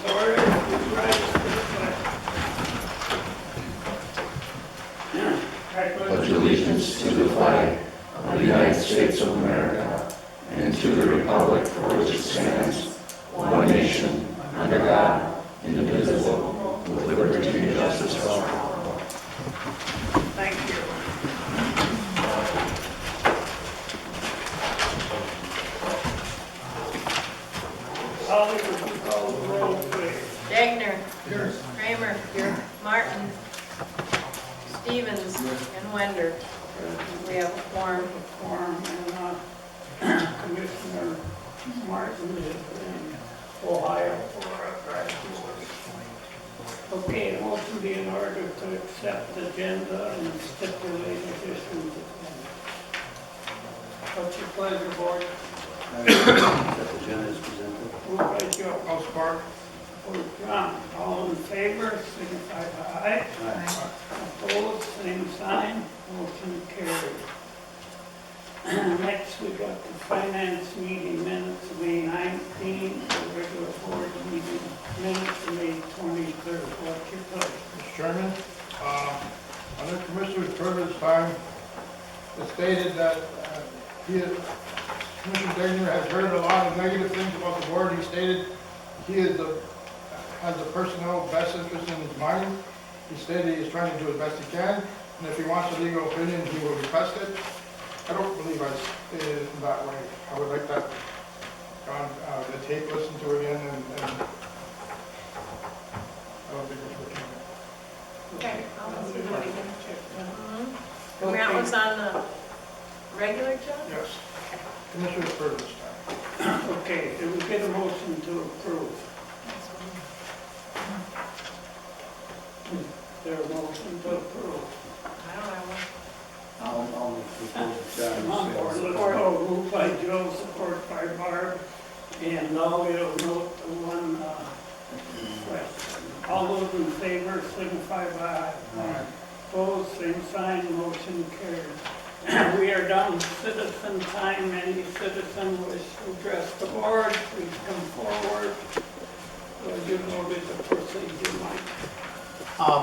to order. Please rise for the pledge. Pledge allegiance to the flag of the United States of America and to the republic for which it stands, one nation, under God, indivisible, with liberty and justice for all. Thank you. Holly, would you call the roll, please? Dagner. Here. Kramer. Here. Martin. Stevens. And Wender. We have a quorum. And Commissioner Martin is in Ohio for a graduate. Okay, motion be in order to accept the agenda and stipulate additions. What's your pleasure, board? That agenda is presented. Moved by Joe. I'll support. John. All in favor, signify by aye. Aye. Opposed, same sign. Motion carried. Next, we got the finance meeting minutes, May 19th, the regular board meeting minutes, May 23rd. What's your pleasure? Mr. Chairman, under Commissioner's privilege time, it stated that Commissioner Dagner has heard a lot of negative things about the board. He stated he has the personnel best interest in his mind. He stated he is trying to do as best he can, and if he wants a legal opinion, he will request it. I don't believe I stated it in that way. I would like that the tape listened to again, and I don't think it's working. Okay. I'll listen to it again. Check And that was on the regular agenda? Yes. Commissioner's privilege time. that. Okay, did we get a motion to approve? Is there a motion to approve? I don't know. I'll make the proposal. Come on, board, let's go. Moved by Joe, support by Barb, and all we'll note the one question. All those in favor signify by aye. Opposed, same sign, motion carried. We are down to citizen time. Any citizen wish to address the board, please come forward. You noted the procedure, Mike.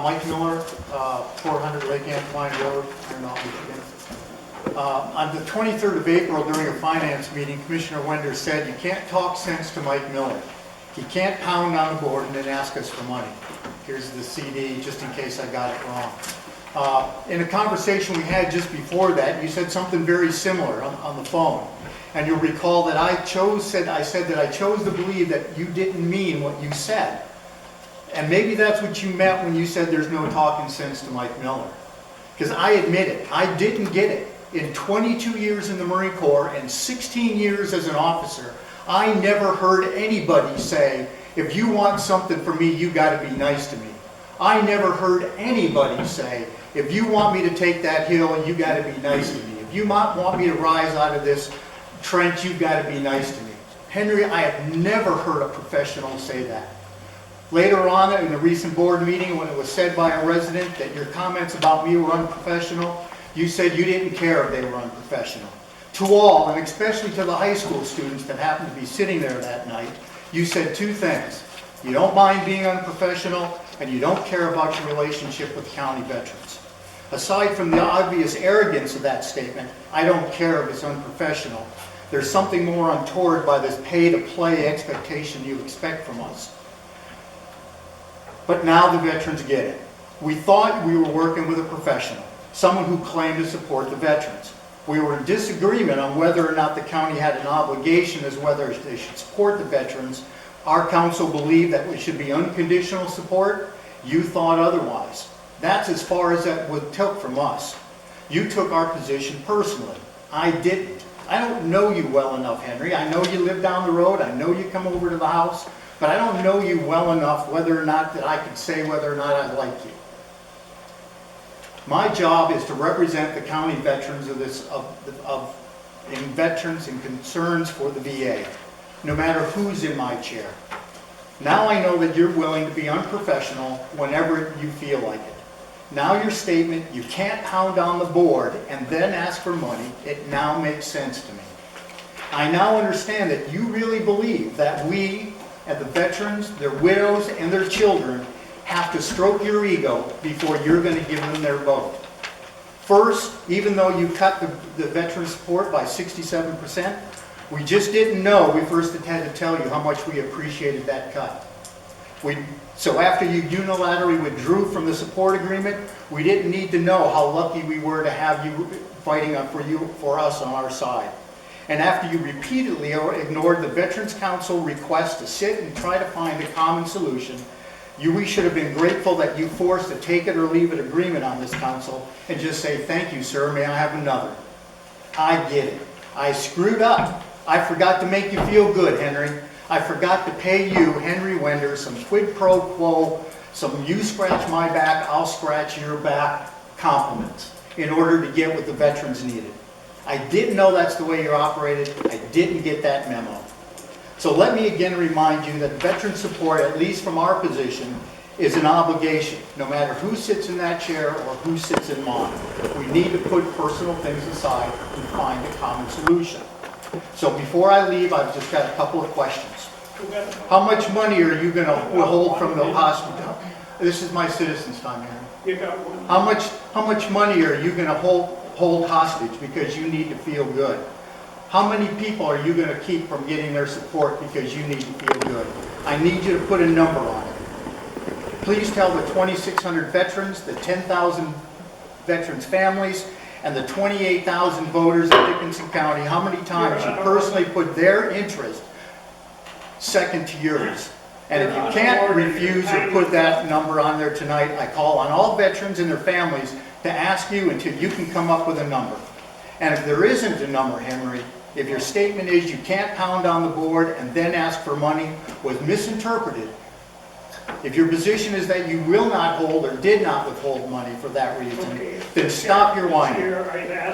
Mike Miller, 400 Lake Antoine Road, Iron Mountain, Michigan. On the 23rd of April, during a finance meeting, Commissioner Wender said, "You can't talk sense to Mike Miller. He can't pound on the board and then ask us for money." Here's the CD, just in case I got it wrong. In a conversation we had just before that, you said something very similar on the phone. And you'll recall that I said that I chose to believe that you didn't mean what you said. And maybe that's what you meant when you said there's no talking sense to Mike Miller. Because I admit it, I didn't get it. In 22 years in the Marine Corps and 16 years as an officer, I never heard anybody say, "If you want something from me, you got to be nice to me." I never heard anybody say, "If you want me to take that hill, you got to be nice to me. If you want me to rise out of this trench, you got to be nice to me." Henry, I have never heard a professional say that. Later on in the recent board meeting, when it was said by a resident that your comments about me were unprofessional, you said you didn't care if they were unprofessional. To all, and especially to the high school students that happened to be sitting there that night, you said two things. You don't mind being unprofessional, and you don't care about your relationship with county veterans. Aside from the obvious arrogance of that statement, I don't care if it's unprofessional. There's something more untoward by this pay-to-play expectation you expect from us. But now the veterans get it. We thought we were working with a professional, someone who claimed to support the veterans. We were in disagreement on whether or not the county had an obligation as whether they should support the veterans. Our council believed that it should be unconditional support. You thought otherwise. That's as far as that took from us. You took our position personally. I didn't. I don't know you well enough, Henry. I know you live down the road. I know you come over to the house. But I don't know you well enough whether or not that I could say whether or not I like you. My job is to represent the county veterans in veterans and concerns for the VA, no matter who's in my chair. Now I know that you're willing to be unprofessional whenever you feel like it. Now your statement, you can't pound on the board and then ask for money, it now makes sense to me. I now understand that you really believe that we and the veterans, their widows, and their children have to stroke your ego before you're going to give them their vote. First, even though you cut the veteran support by 67%, we just didn't know. We first had to tell you how much we appreciated that cut. So after you unilaterally withdrew from the support agreement, we didn't need to know how lucky we were to have you fighting for us on our side. And after you repeatedly ignored the Veterans Council request to sit and try to find a common solution, we should have been grateful that you forced a take it or leave it agreement on this council and just say, thank you, sir, may I have another? I get it. I screwed up. I forgot to make you feel good, Henry. I forgot to pay you, Henry Wender, some quid pro quo, some you scratch my back, I'll scratch your back compliments in order to get what the veterans needed. I didn't know that's the way you operated. I didn't get that memo. So let me again remind you that veteran support, at least from our position, is an obligation, no matter who sits in that chair or who sits in mine. We need to put personal things aside and find a common solution. So before I leave, I've just got a couple of questions. How much money are you going to withhold from the hospital? This is my citizens' time, Aaron. You got one. How much money are you going to hold hostage because you need to feel good? How many people are you going to keep from getting their support because you need to feel good? I need you to put a number on it. Please tell the 2,600 veterans, the 10,000 veterans' families, and the 28,000 voters in Dickinson County how many times you personally put their interest second to yours. And if you can't refuse or put that number on there tonight, I call on all veterans and their families to ask you until you can come up with a number. And if there isn't a number, Henry, if your statement is you can't pound on the board and then ask for money was misinterpreted, if your position is that you will not hold or did not withhold money for that reason, then stop your whining.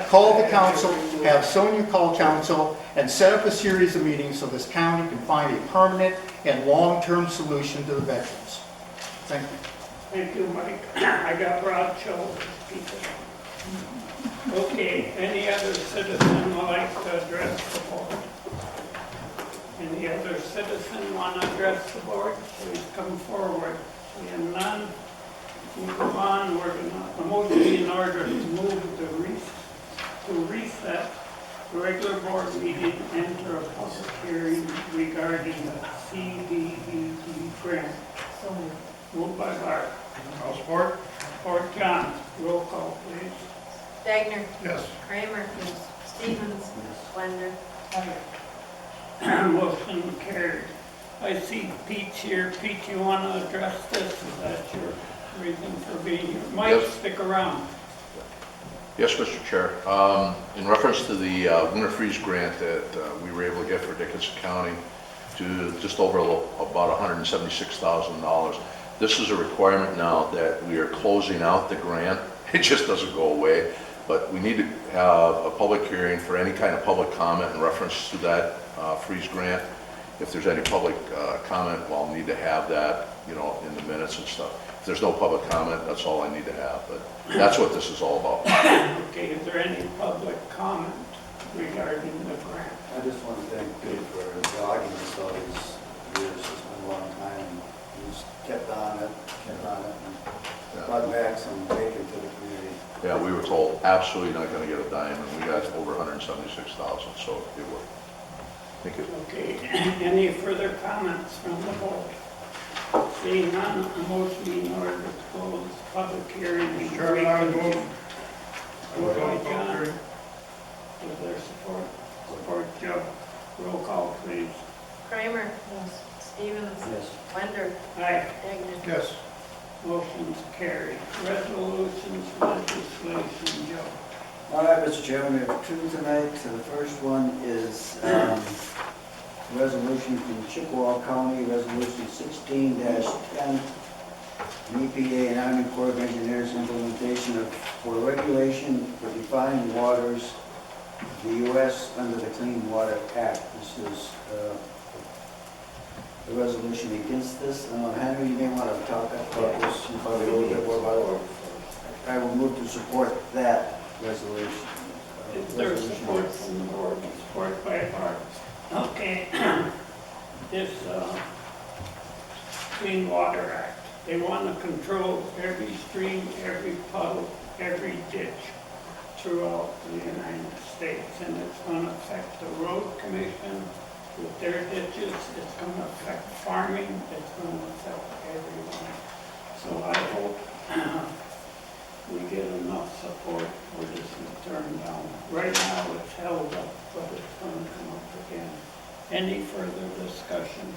Call the council, have Sonia call council, and set up a series of meetings so this county can find a permanent and long-term solution to the veterans. Thank you. Thank you, Mike. I got broad shoulders. Okay, any other citizen would like to address the board? Any other citizen want to address the board? Please come forward. Seeing none, move on. We're going to motion in order to move to reset the regular board meeting and enter a public hearing regarding the CDBG grant. So moved by Bart. I'll support. Support John. Roll call, please. Dagner. Yes. Kramer. Stevens. Wender. Motion carried. I see Pete here. Pete, you want to address this? Is that your reason for being here? Mike, Yes. stick around. Yes, Mr. Chair. In reference to the winter freeze grant that we were able to get for Dickinson County to just over about $176,000, this is a requirement now that we are closing out the grant. It just doesn't go away, but we need to have a public hearing for any kind of public comment in reference to that freeze grant. If there's any public comment, well, I'll need to have that, in the minutes and stuff. If there's no public comment, that's all I need to have, but that's what this is all about. Okay, is there any public comment regarding the grant? I just want to thank Pete for dogging us all these years. It's been a long time. He's kept on it, and brought back some bacon to the community. Yeah, we were told absolutely not going to get a dime, and we got over $176,000, so it worked. Thank you. Okay, any further comments from the board? Seeing none, a motion in order to close public hearing. Mr. Chairman, I would move. Moved by John. Is there support? Support, Joe. Roll call, please. Kramer. Stevens. Yes. Wender. Aye. Dagner. Yes. Motion's carried. Resolutions, legislation, Joe. All right, Mr. Chairman, we have two tonight. So the first one is resolution from Chippewa County, resolution 16-10, EPA and Army Corps of Engineers implementation for regulation for defined waters, the U.S. under the Clean Water Act. This is the resolution against this. Henry, you may want to talk about this, probably a little bit more about it. I will move to support that resolution. Is there support from the board? Support by Bart. Okay. This Clean Water Act. They want to control every stream, every puddle, every ditch throughout the United States. And it's going to affect the road commission with their ditches. It's going to affect farming. It's going to affect everyone. So I hope we get enough support for this to turn down. Right now it's held up, but it's going to come up again. Any further discussion?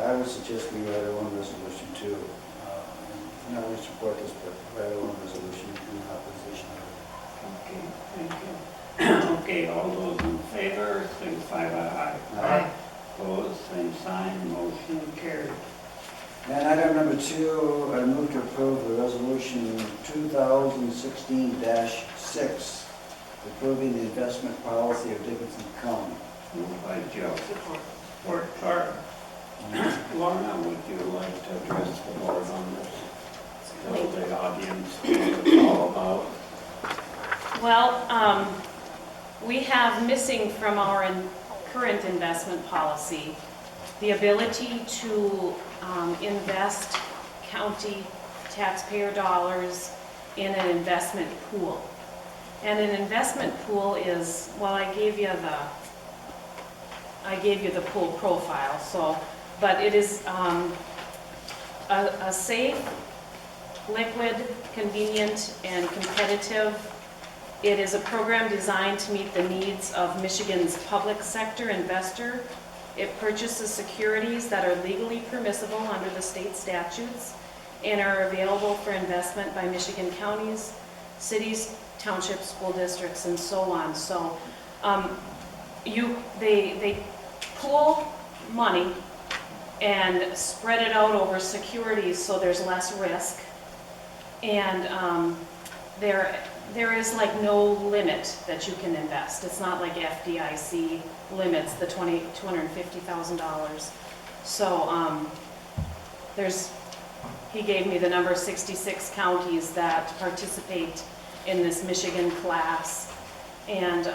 I would suggest we write our own resolution too. Not only support this, but write our own resolution in opposition of Okay, thank you. Okay, all those in favor, signify by aye. Aye. Opposed, same sign, motion carried. And item number 2, I move to approve the resolution 2016-6, approving the investment policy of Dickinson County. Moved by Joe, support Barb. Lorna, would you like to address the board on this? Tell the audience what it's all about. Well, we have missing from our current investment policy the ability to invest county taxpayer dollars in an investment pool. And an investment pool is, well, I gave you the pool profile, so, but it is a safe, liquid, convenient, and competitive. It is a program designed to meet the needs of Michigan's public sector investor. It purchases securities that are legally permissible under the state statutes and are available for investment by Michigan counties, cities, townships, school districts, and so on. So they pool money and spread it out over securities so there's less risk. And there is like no limit that you can invest. It's not like FDIC limits the $250,000. So he gave me the number 66 counties that participate in this Michigan class. And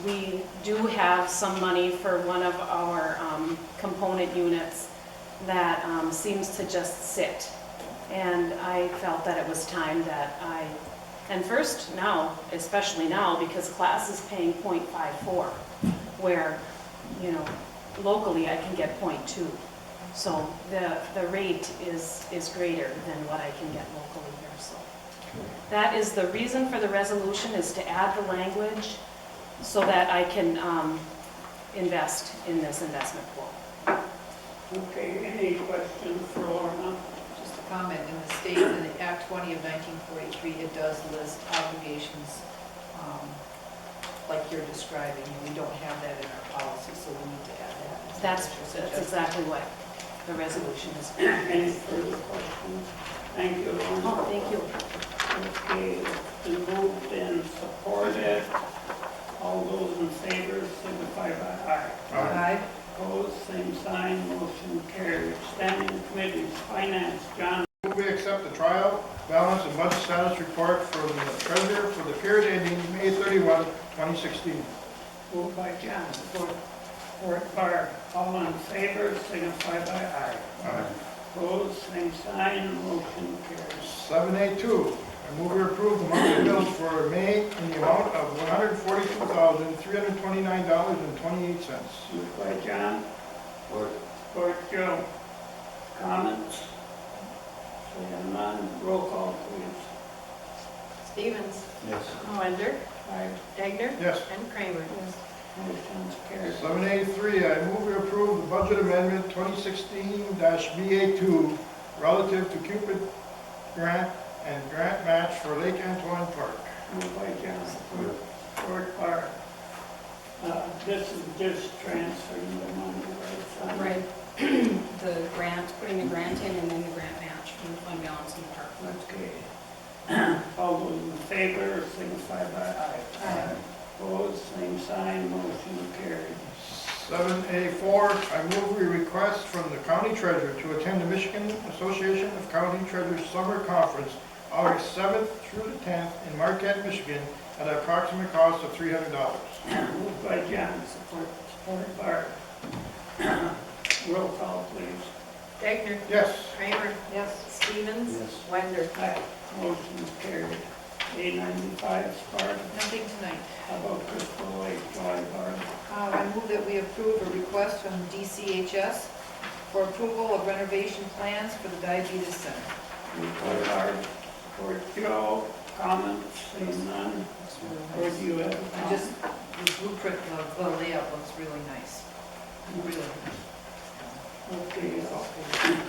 we do have some money for one of our component units that seems to just sit. And I felt that it was time that and first now, especially now, because class is paying 0.54, where, locally I can get 0.2. So the rate is greater than what I can get locally here. So that is the reason for the resolution, is to add the language so that I can invest in this investment pool. Okay, any questions for Lorna? Just a comment, in the state, in the Act 20 of 1943, it does list obligations like you're describing, and we don't have that in our policy, so we need to add that. That's exactly what the resolution is. Any further questions? Thank you, Lorna. Oh, thank you. Okay, it's been moved and supported. All those in favor, signify by aye. Aye. Opposed, same sign, motion carried. Standing committees, finance, John. We accept the trial, balance, and budget status report from the treasurer for the period ending May 31, 2016. Moved by John, support Barb. All in favor, signify by aye. Aye. Opposed, same sign, motion carries. 7A2, I move we approve the monthly bills for May in the amount of $142,329.28. Moved by John, Or support Joe. Comments? Seeing none, roll call please. Stevens, yes. Wender, Aye. Degner, Yes. and Kramer. Motion's carried. 7A3, I move we approve the budget amendment 2016-BA2 relative to Cupid grant and grant match for Lake Antoine Park. Moved by John, support Barb. This is just transferring the money, right? Son? Right. The grant, putting the grant in and then the grant match from the fund balance in the park. Okay. All those in favor, signify by aye. Aye. Opposed, same sign, motion carried. 7A4, I move we request from the county treasurer to attend the Michigan Association of County Treasurers Summer Conference, August 7th through the 10th in Marquette, Michigan, at an approximate cost of $300. Moved by John, support Barb. Roll call, please. Degner. Yes. Kramer. Yes. Stevens. Yes. Wender. Aye. Motion carried. A95, Sparta. Nothing tonight. How about Crystal Lake Drive, Barb? I move that we approve a request from DCHS for approval of renovation plans for the diabetes center. Moved by Barb, support Joe. Comments, seeing none. Or do you have a I comment? just, the blueprint, the layout looks really nice. Really nice. Okay,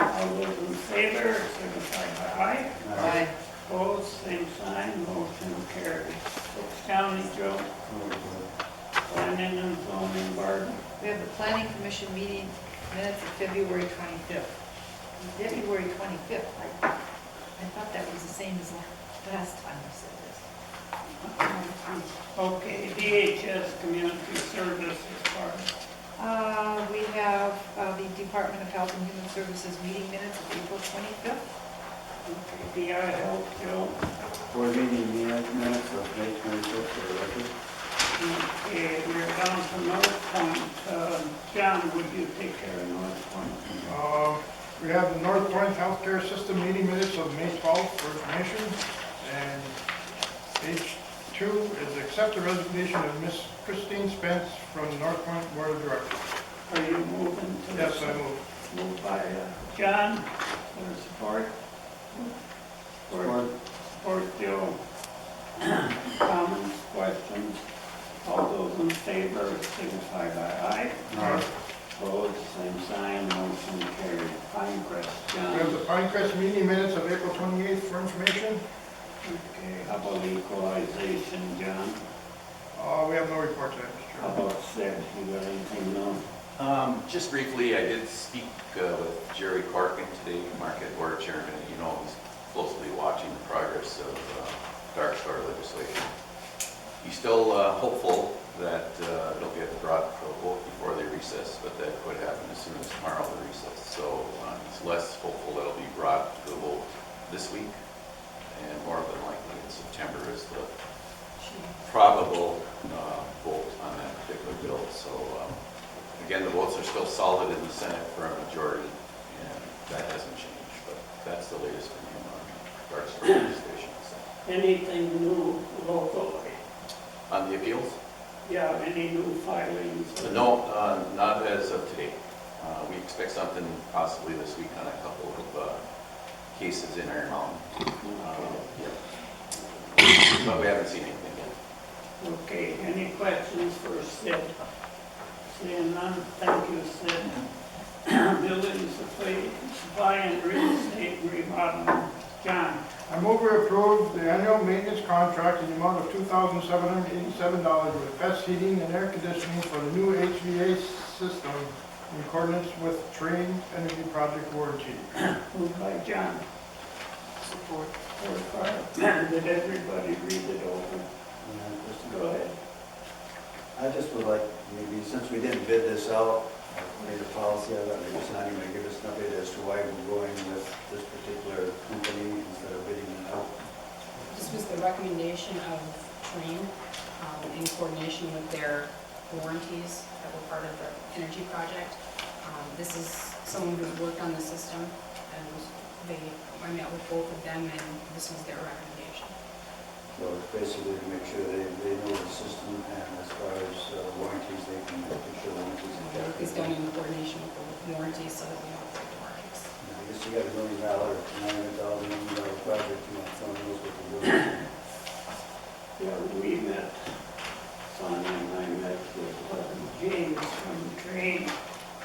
all those in favor, signify by aye. Aye. Opposed, same sign, motion carried. Brooks County, Joe. Planning and zoning, Barb. We have the planning commission meeting minutes of February 25th. February 25th. I thought that was the same as last time we said this. Okay, DHS Community Services, Barb. We have the Department of Health and Human Services meeting minutes of April 25th. Okay, DI Health, Joe. Board meeting minutes of May 25th for the record. Okay, we're down to North Point. John, would you take care of North Point? We have the North Point Healthcare System meeting minutes of May 12th for information. And page 2 is accept the resignation of Miss Christine Spence from the North Point Board of Directors. Are you moving to? Yes, I move. Moved by John, for support. Support Joe. Comments, questions? All those in favor signify by aye. Aye. Opposed, same sign, motion carried. Pinecrest, We have the John. Pinecrest meeting minutes of April 28th for information. Okay, how about equalization, John? We have no report tonight, Mr. How Chairman. about Sid, you got anything new? Just briefly, I did speak with Jerry Corkin today, Market Board Chairman, and you know he's closely watching the progress of dark store legislation. He's still hopeful that it'll get brought to a vote before they recess, but that could happen as soon as tomorrow, the recess. So he's less hopeful that it'll be brought to a vote this week, and more than likely in September is the probable vote on that particular bill. So again, the votes are still solid in the Senate for a majority, and that hasn't changed, but that's the latest from him on dark store legislation. So, Anything new locally? on the appeals? Yeah, any new filings? No, not as of today. We expect something possibly this week on a couple of cases in Iron Mountain. But we haven't seen anything yet. Okay, any questions for Sid? Seeing none, thank you, Sid. Building supply and real estate remodeling, John. I move we approve the annual maintenance contract in the amount of $2,787 with best heating and air conditioning for the new HVAC system in accordance with Train Energy Project warranty. Moved by John. Support. Did everybody read it over? Go ahead. I just would like, maybe since we didn't bid this out, made a policy out of it, it's not even going to give us an update as to why we're going with this particular company instead of bidding it out. This was the recommendation of Train in coordination with their warranties that were part of the energy project. This is someone who's worked on the system, and I met with both of them, and this was their recommendation. So it's basically to make sure they know the system, and as far as warranties, they can make sure warranties are The work kept. is done in coordination with the warranties so that we don't break the warranties. I guess you got $1 million, $900,000 project, you know, someone knows what they're doing. Yeah, we met, Sonia and I met with James from Train,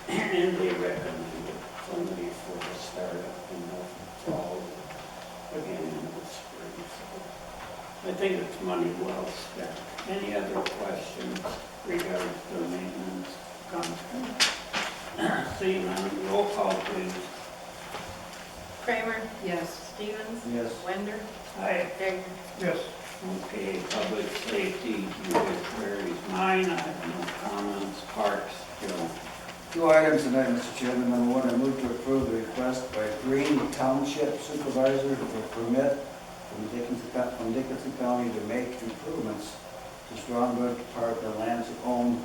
and they recommended somebody for the startup in the fall, again in the spring. So I think it's money well spent. Any other questions regarding the maintenance contract? Seeing none, roll call please. Kramer. Yes. Stevens. Yes. Wender. Aye. Degner. Yes. Okay, public safety, you get queries, mine, I have no comments. Parks, Joe. 2 items tonight, Mr. Chairman. Number 1, I move to approve the request by Green Township Supervisor for permit from Dickinson County to make improvements to Strongbrook Park and lands owned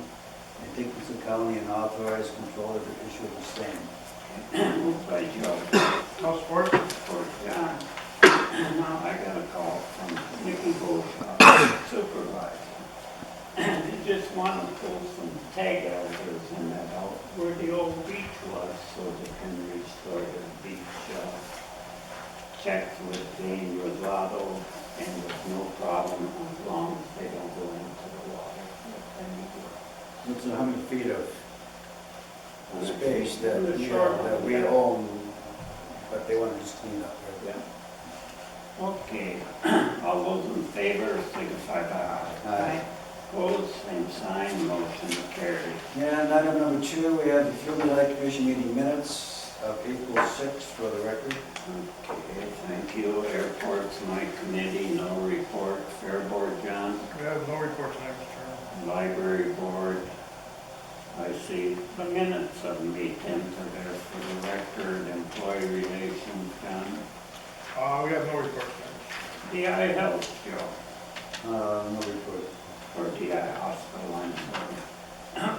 in Dickinson County and authorize controller to issue the same. Moved by Joe, I'll support. support John. Now I got a call from Nikki Bush, supervisor. They just want to pull some tag elders in that out where the old beach was so they can restore the beach. Checked with Dane Rosado and there's no problem as long as they don't go into the water. It's 100 feet of space that, The yeah, shore, that we yeah. own, but they want to just clean up. Right? Yeah. Okay, all those in favor signify by aye. Aye. Opposed, same sign, motion carried. Yeah, and item number 2, we have the Field and Light Commission meeting minutes of April 6th for the record. Okay, thank you. Airports, my committee, no report. Fair Board, John. We have no report tonight, Mr. Chairman. Library Board, I see the minutes of May 10th are there for the record. Employee Relations, John. We have no report tonight. DI Health, Joe. No report. Or DI Hospital, I'm sorry.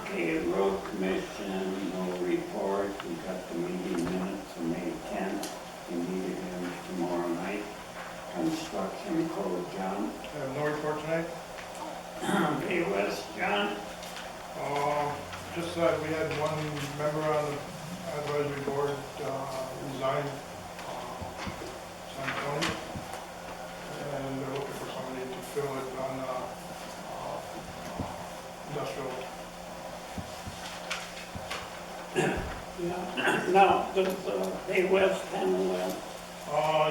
Okay, Road Commission, no report. We got the meeting minutes of May 10th. We meet again tomorrow night. Construction Code, John. We have no report tonight. Bay West, John. Just that we had one member on the advisory board resign, San Tony, and they're looking for somebody to fill it on industrial. Yeah. Now, does Bay West handle that?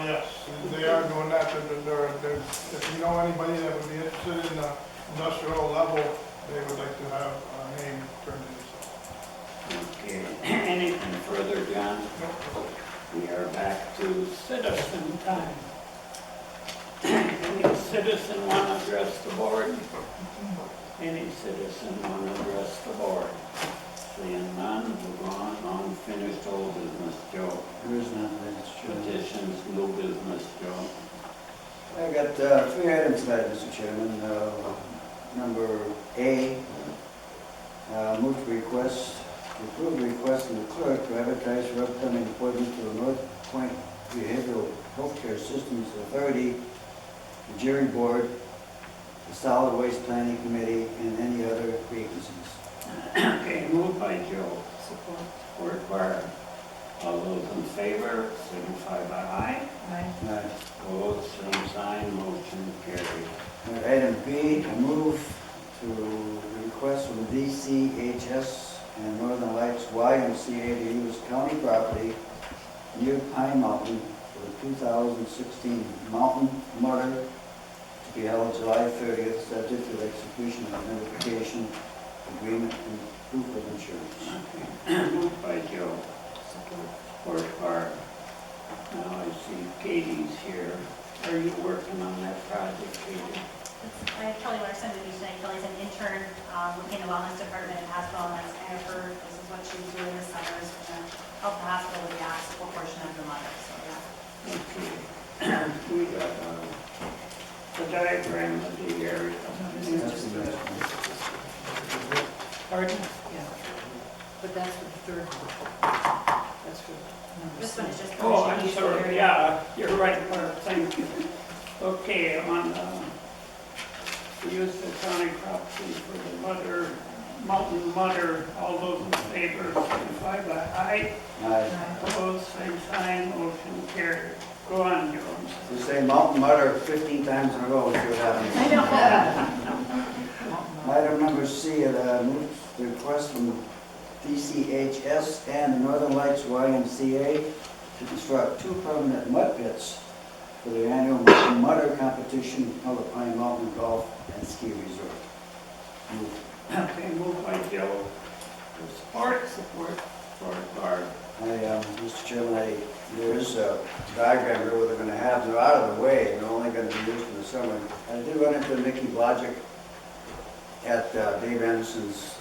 Yes, they are doing that. If you know anybody that would be interested in the industrial level, they would like to have a name turned in. Okay. Anything further, John? Nope. We are back to citizen time. Any citizen want to address the board? Any citizen want to address the board? Seeing none, move on. Unfinished old business, Joe. There is none, that's true. Petitions, new business, Joe. I got 3 items tonight, Mr. Chairman. Number A, move to approve the request from the clerk to advertise for upcoming appointment to the North Point Behavioral Healthcare Systems Authority, the Jury Board, the Solid Waste Planning Committee, and any other vacancies. Okay, moved by Joe. Support Barb. All those in favor, signify by aye. Aye. Opposed, same sign, motion carried. Item B, a move to the request from DCHS and Northern Lights YMCA to use county property near Pine Mountain for the 2016 Mountain Mudder to be held July 30th, subject to the execution of notification, agreement, and proof of insurance. Okay. Moved by Joe. Support Barb. Now I see Katie's here. Are you working on that project, Katie? I Kelly Larson, to do tonight. Kelly's an intern working in the wellness department at hospital, and that's kind of her, this is what she's doing this summer, is going to help the hospital with the obstacle portion of the mother, so yeah. Okay. We got the diagram of the area. That's the next one. Pardon? Yeah. But that's for the third one. That's for number This one is 6. just. Oh, I'm permission use sorry, area. yeah, you're right, Barb, thank you. Okay, on the use of county property for the mountain mudder, all those in favor, signify by aye. Aye. Opposed, same sign, motion carried. Go on, Jones. You say Mountain Mudder 15 times in a row, we'll see what happens. Item number C, move the request from DCHS and the Northern Lights YMCA to construct 2 permanent mud pits for the annual Mountain Mudder competition held at Pine Mountain Golf and Ski Resort. Move. Okay, moved by Joe. Support Barb. Mr. Chairman, there is a diagram here where they're going to have, they're out of the way, they're only going to be used in the summer. I did run into Mickey Blodgett at Dave Anderson's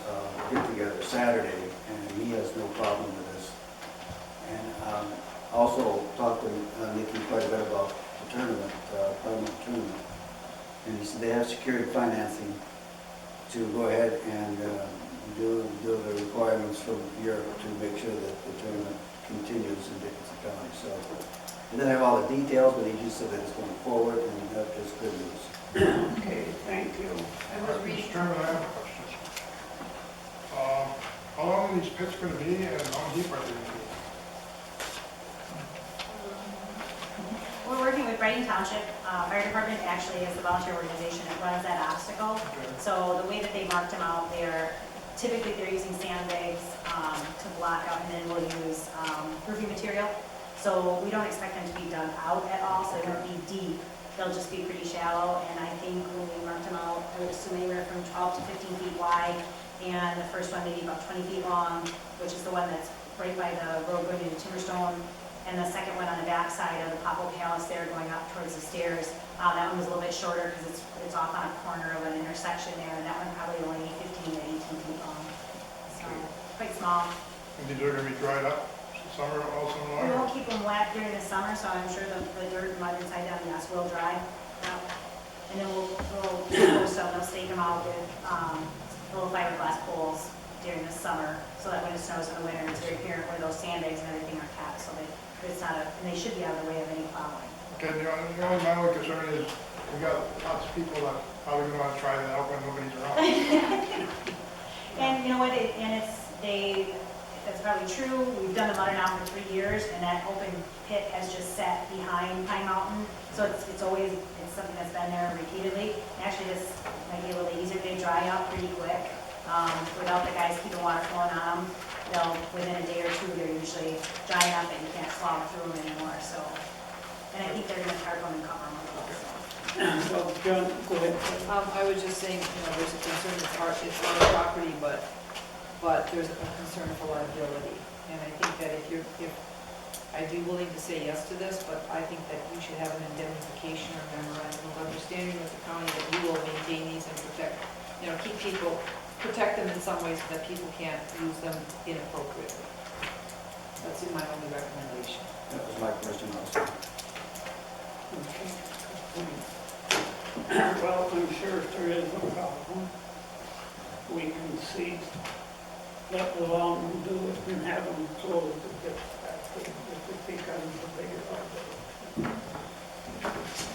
get-together Saturday, and he has no problem with this. And also talked to Mickey quite a bit about the tournament, parliament tournament. And he said they have secured financing to go ahead and do the requirements from Europe to make sure that the tournament continues in Dickinson County, so. And then I have all the details, but he just said that it's going forward, and that is good news. Okay, thank you. I was reading, Mr. Chairman, I have a question. How long are these pits going to be and how deep are they going to be? We're working with Brighton Township Fire Department, actually is the volunteer organization that runs that obstacle. So the way that they marked them out, typically they're using sandbags to block out, and then we'll use roofing material. So we don't expect them to be dug out at all, so they won't be deep. They'll just be pretty shallow, and I think when we marked them out, I would assume anywhere from 12 to 15 feet wide, and the first one maybe about 20 feet long, which is the one that's right by the road going into Timberstone, and the second one on the back side of the Popple Palace there going up towards the stairs. That one was a little bit shorter because it's off on a corner of an intersection there, and that one probably only 15 to 18 feet long. So quite small. And these are going to be dried up summer, all summer long? We won't keep them wet during the summer, so I'm sure the dirt and mud inside down, yes, will dry. And then we'll post them, they'll stake them out with little fiberglass poles during the summer, so that when it snows in the winter, it's very apparent where those sandbags and everything are kept, so that it's not and they should be out of the way of any plowing. Okay, my only concern is we got lots of people that probably going to want to try that out when nobody's around. And you know what, that's probably true. We've done the mother now for 3 years, and that open pit has just sat behind Pine Mountain. So it's something that's been there repeatedly. Actually, this might be a little easier. They dry up pretty quick without the guys keeping water flowing on them. Within a day or two, they're usually drying up and you can't slog through them anymore. So, and I think they're going to tarp them and cover them a little. So, John, go ahead. I was just saying, there's a concern, it's our property, but there's a concern for liability. And I think that if I'd be willing to say yes to this, but I think that you should have an indemnification or memorandum of understanding with the county that you will maintain these and protect them in some ways so that people can't use them inappropriately. That's my only recommendation. That was my question also. Well, I'm sure if there is a problem, we can see, let the lawn do it and have them close if it becomes a bigger problem.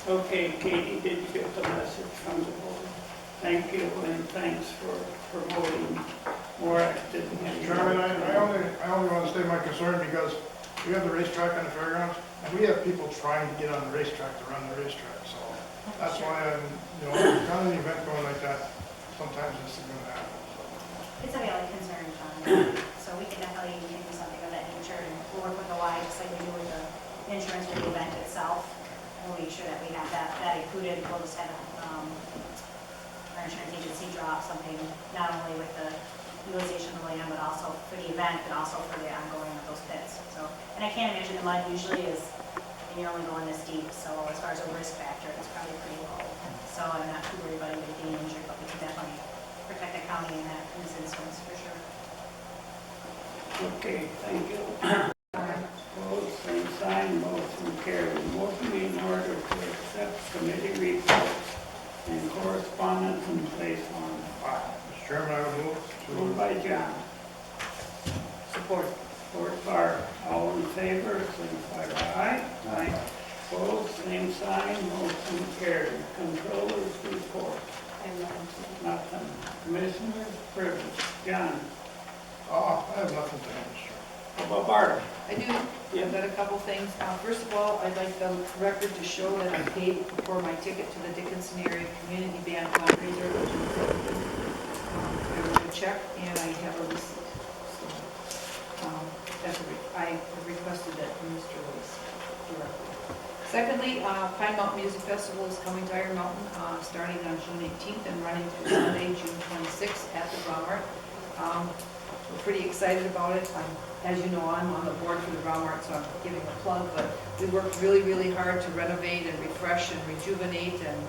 Okay, Katie, did you get the message from the board? Thank you, and thanks for promoting more activity. Chairman, I only want to state my concern because we have the racetrack on the fairgrounds, and we have people trying to get on the racetrack to run the racetrack, so that's why I'm, kind of an event going like that, sometimes this is going to happen. It's a valid concern, John. So we can definitely do something of that nature, and we'll work with the Y just like we do with the insurance for the event itself. We'll make sure that we have that included. We'll just have our insurance agency draw up something, not only with the utilization of the land, but also for the event, but also for the ongoing of those pits. So, and I can't imagine the mud usually is, and you're only going this deep, so as far as a risk factor, it's probably pretty low. So I'm not too worried about anybody being injured, but we can definitely protect the county in this instance for sure. Okay, thank you. Opposed, same sign, motion carried. Motion in order to accept committee reports and correspondence and place on file. Mr. Chairman, I would move Moved by John. Support. Support Barb. All in favor, signify by aye. Aye. Opposed, same sign, motion carried. Controllers report. Nothing. Commissioners privilege. John. I have nothing to add, Mr. Chairman. How about Barb? I do. I've got a couple things. First of all, I'd like the record to show that I paid for my ticket to the Dickinson Area Community Band fundraiser. I wrote a check and I have a receipt. So I have requested that from Mr. Lewis directly. Secondly, Pine Mountain Music Festival is coming to Iron Mountain starting on June 18th and running through Sunday, June 26th at the Bromart. We're pretty excited about it. As you know, I'm on the board for the Bromart, so I'm giving a plug, but we worked really, really hard to renovate and refresh and rejuvenate and,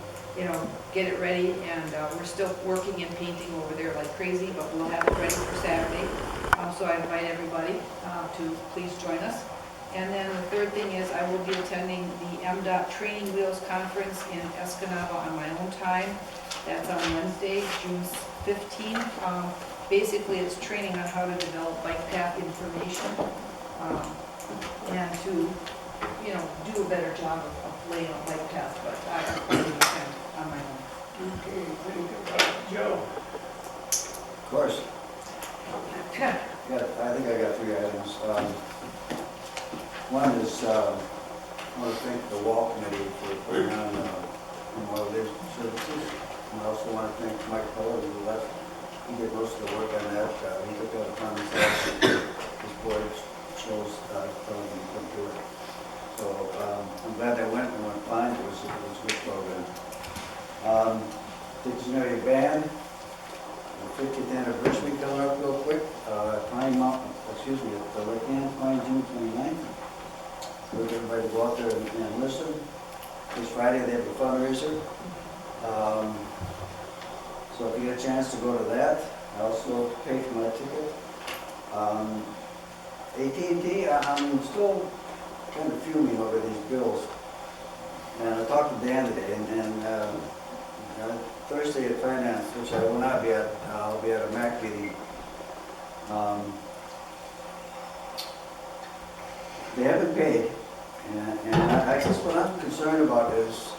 get it ready. And we're still working and painting over there like crazy, but we'll have it ready for Saturday. So I invite everybody to please join us. And then the third thing is I will be attending the MDOT Training Wheels Conference in Escanaba on my own time. That's on Wednesday, June 15th. Basically, it's training on how to develop bike path information. to, you know, do a better job of laying a bike path, but I'm probably kind of on my own. Okay, think about it. Joe? Of course. Yeah, I think I got 3 items. One is, I want to thank the wall committee for putting on Memorial Day services. And I also want to thank Mike Keller, who left. He did most of the work on that. He took that upon himself. His board chose telling him he couldn't do it. So I'm glad that went fine. It was a good program. Dickinson County Band, the 50th anniversary coming up real quick. Pine Mountain, the Lake Ann, Pine, June 29th. Urge everybody to go out there and listen. This Friday they have a fundraiser. So if you get a chance to go to that, I also pay for my ticket. AT&T, I'm still kind of fuming over these bills. And I talked to Dan today, and Thursday at Finance, which I will not be at, I'll be at a MAC meeting. They haven't paid, and I guess what I'm concerned about is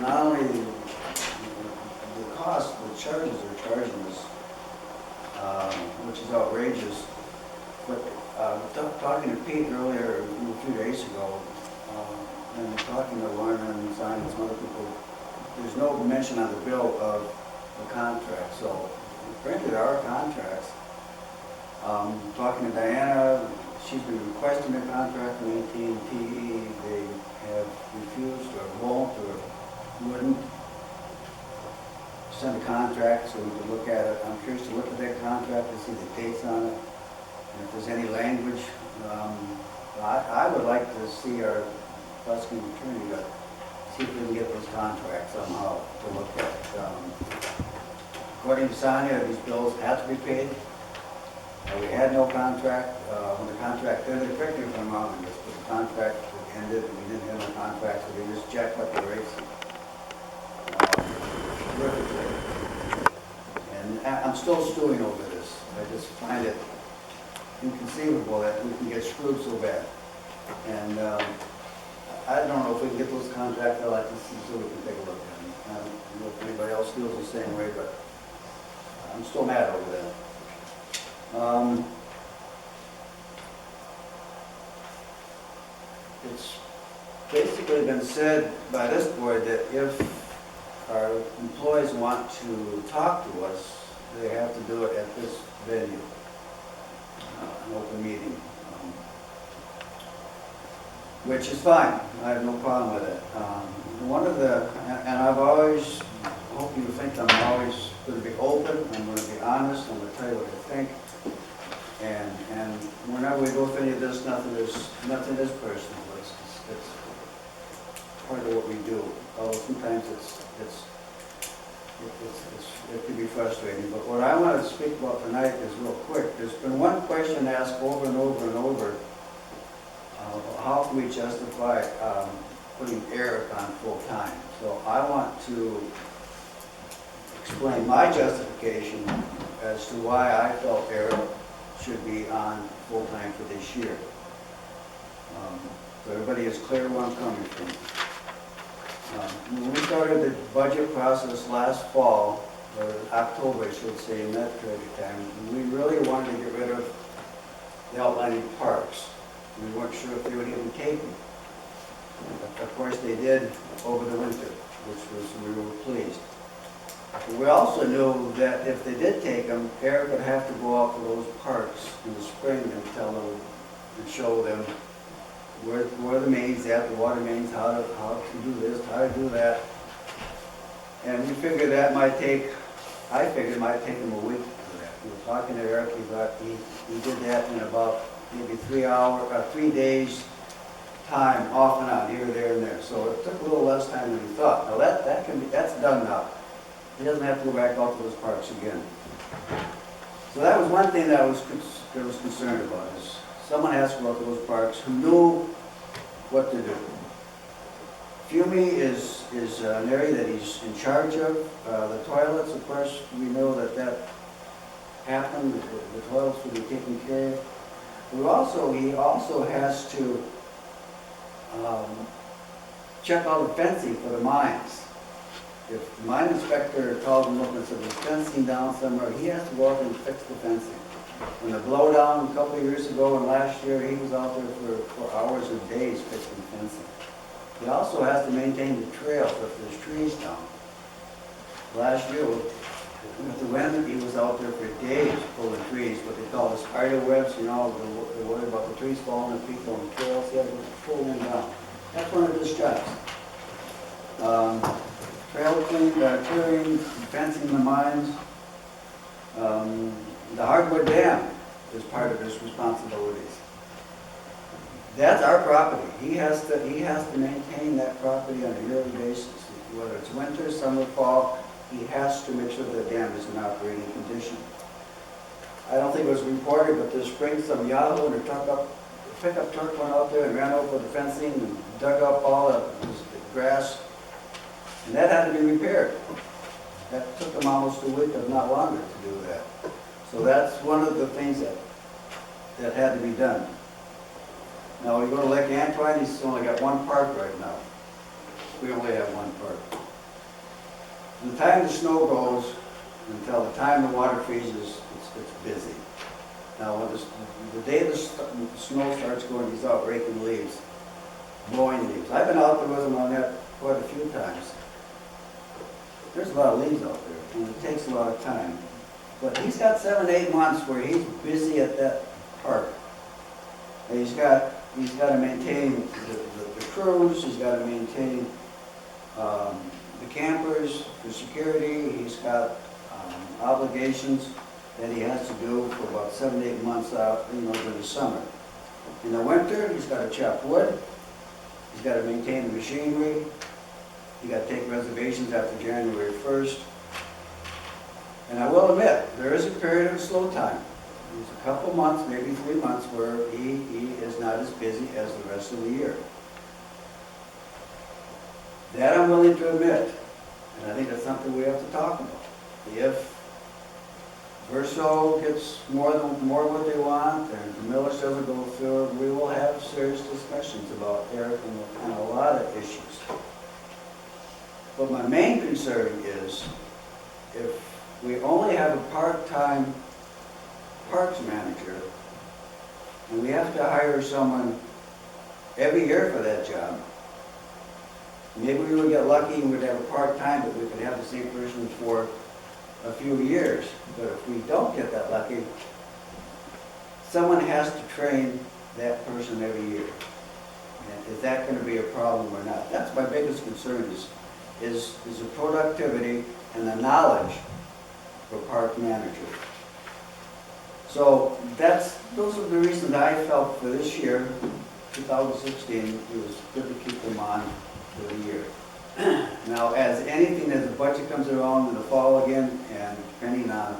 not only the cost, the charges they're charging us, which is outrageous, but talking to Pete earlier, a few days ago, and talking to Warren and Simon and some other people, there's no mention on the bill of the contract. So frankly, there are contracts. Talking to Diana, she's been requesting a contract from AT&T. They have refused or won't or wouldn't send a contract so we can look at it. I'm curious to look at that contract to see the dates on it. And if there's any language, I would like to see our prosecuting attorney to see if we can get this contract somehow to look at. According to Sonia, these bills have to be paid. We had no contract. When the contract ended, correct me if I'm wrong on this, but the contract ended and we didn't have a contract, so they just jacked up the rates. Terrifically. And I'm still stewing over this. I just find it inconceivable that we can get screwed so bad. And I don't know if we can get those contracts. I'd like to see so we can take a look at them. I don't know if anybody else feels the same way, but I'm still mad over that. It's basically been said by this board that if our employees want to talk to us, they have to do it at this venue, an open meeting, which is fine. I have no problem with it. One of the, and I've always, I hope you think I'm always going to be open, I'm going to be honest, I'm going to tell you what I think. And whenever we go through any of this, nothing is personal. It's part of what we do. Although sometimes it can be frustrating. But what I want to speak about tonight is real quick. There's been one question asked over and over and over. How can we justify putting Eric on full time? So I want to explain my justification as to why I felt Eric should be on full-time for this year. So everybody is clear where I'm coming from. When we started the budget process last fall, or October I should say, in that period of time, we really wanted to get rid of the outlining parks. We weren't sure if they would even take them. Of course they did over the winter, we were pleased. We also knew that if they did take them, Eric would have to go out to those parks in the spring and tell them and show them where the mains at, the water mains, how to do this, how to do that. And we figured that might take, I figured it might take him a week for that. We were talking to Eric, he did that in about maybe 3 days time off and on, here, there, and there. So it took a little less time than we thought. Now that's done now. He doesn't have to go back out to those parks again. So that was one thing that I was concerned about, is someone has to go out to those parks who knew what to do. Fumi is an area that he's in charge of. The toilets, of course, we know that happened. The toilets will be taken care of. He also has to check all the fencing for the mines. If the mine inspector calls him up and says there's fencing down somewhere, he has to go out and fix the fencing. When the blowdown a couple of years ago and last year, he was out there for hours and days fixing fencing. He also has to maintain the trails if there's trees down. Last year, with the wind, he was out there for days pulling trees, what they call the spider webs, you know, they're worried about the trees falling and people on the trails, he had to pull them down. That's one of his jobs. Trail clearing, fencing the mines. The hardwood dam is part of his responsibilities. That's our property. He has to maintain that property on a yearly basis. Whether it's winter, summer, fall, he has to make sure the dam is in operating condition. I don't think it was reported, but this spring some Yahoo and a pickup truck went out there and ran over the fencing and dug up all the grass. And that had to be repaired. That took them almost a week, if not longer, to do that. So that's one of the things that had to be done. Now, we go to Lake Antoine, he's only got one park right now. We only have one park. From the time the snow goes until the time the water freezes, it's busy. Now, when the day the snow starts going, he's out raking leaves, blowing leaves. I've been out there with him on that quite a few times. There's a lot of leaves out there, and it takes a lot of time. But he's got 7 to 8 months where he's busy at that park. And he's got to maintain the crews, he's got to maintain the campers for security, he's got obligations that he has to do for about 7 to 8 months out, during the summer. In the winter, he's got to chop wood, he's got to maintain the machinery, you got to take reservations after January 1st. And I will admit, there is a period of slow time. There's a couple months, maybe 3 months, where he is not as busy as the rest of the year. That I'm willing to admit, and I think that's something we have to talk about. If Verso gets more what they want, and the millage doesn't go through, we will have serious discussions about Eric and a lot of issues. But my main concern is, if we only have a part-time parks manager, and we have to hire someone every year for that job, maybe we would get lucky and we'd have a part-time, but we could have the same person for a few years. But if we don't get that lucky, someone has to train that person every year. And is that going to be a problem or not? That's my biggest concern is the productivity and the knowledge for park manager. So those are the reasons I felt for this year, 2016, it was good to keep them on for the year. Now, as anything, as the budget comes around in the fall again, and depending on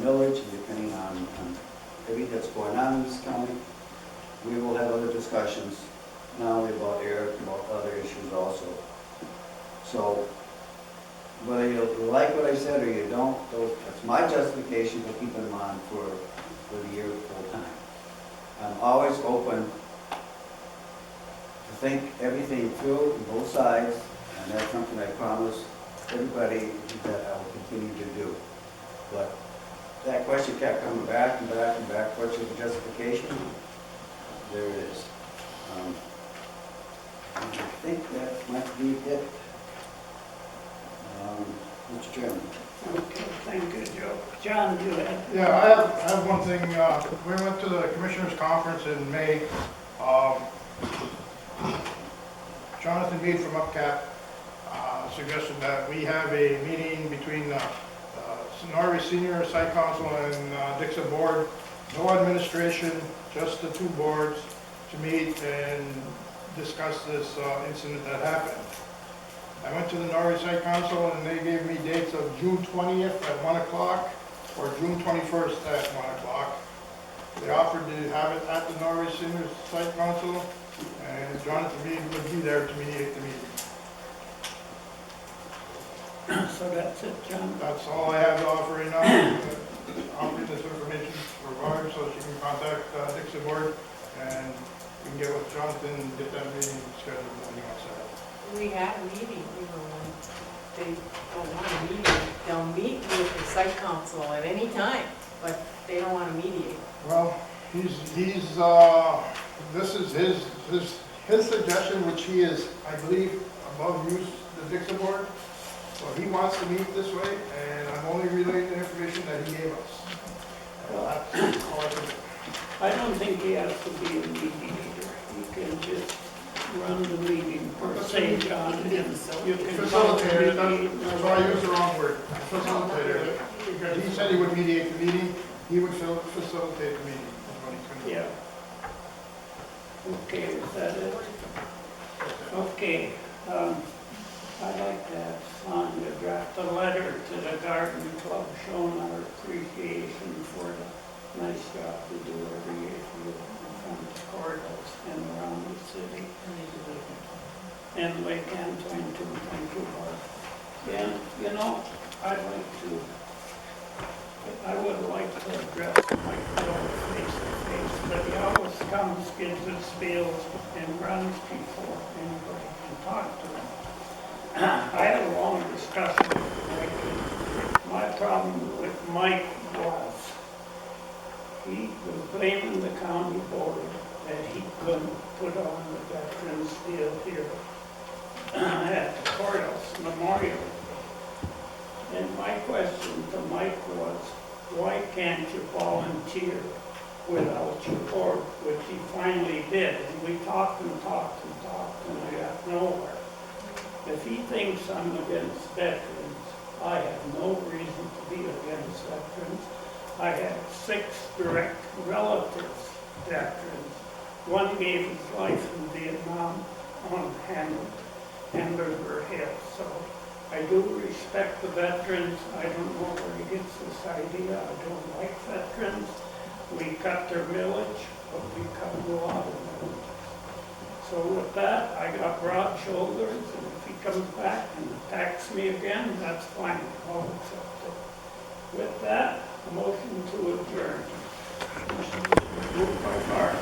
millage, and depending on everything that's going on in this county, we will have other discussions, not only about Eric, about other issues also. So, whether you like what I said or you don't, that's my justification for keeping them on for the year full time. I'm always open to think everything through on both sides, and that's something I promise everybody that I will continue to do. But that question kept coming back and back and back. What's your justification? There it is. I think that might be it. Mr. Chairman. Okay, thank you, Joe. John, do you have? Yeah, I have one thing. We went to the Commissioners Conference in May. Jonathan Mead from UpCap suggested that we have a meeting between Norway Senior Site Council and Dixon Board. No administration, just the two boards to meet and discuss this incident that happened. I went to the Norway Site Council and they gave me dates of June 20th at 1 o'clock or June 21st at 1 o'clock. They offered to have it at the Norway Senior Site Council, and Jonathan Mead would be there to mediate the meeting. So that's it, John. That's all I have to offer right now. Offering this information for Barb so she can contact Dixon Board and we can get with Jonathan and get that meeting scheduled when he wants to have. We had a meeting, when they don't want a meeting, they'll meet with the site council at any time, but they don't want to mediate. Well, this is his suggestion, which he is, I believe, above use the Dixon board. So he wants to meet this way, and I'm only relaying the information that he gave us. That's all I can do. I don't think he has to be a mediator. He can just run the meeting per se, John, and you can. Facilitator, so I used the wrong word. Facilitator. Because he said he would mediate the meeting, he would facilitate the meeting. Is what he's gonna do. Yeah. Okay, is that it? Okay, I'd like to have Sonia draft a letter to the garden club showing our appreciation for the nice job they do every year here in front of the courthouse and around the city. And Lake Antoine too, thank you, Barb. And, you know, I would like to address Mike Bill face to face, but he always comes, gives his spiels, and runs before anybody can talk to him. I had a long discussion with Mike, and my problem with Mike was he was blaming the county board that he couldn't put on the veterans deal here at the courthouse memorial. And my question to Mike was, why can't you volunteer without your board, which he finally did. And we talked and talked and talked, and we got nowhere. If he thinks I'm against veterans, I have no reason to be against veterans. I have 6 direct relatives, veterans. One gave his life in Vietnam on Hamburger Hill. So I do respect the veterans. I don't know where he gets this idea. I don't like veterans. We cut their millage, but we cut a lot of millage. So with that, I got broad shoulders, and if he comes back and attacks me again, that's fine. I'll accept it. With that, a motion to adjourn. Moved by Barb.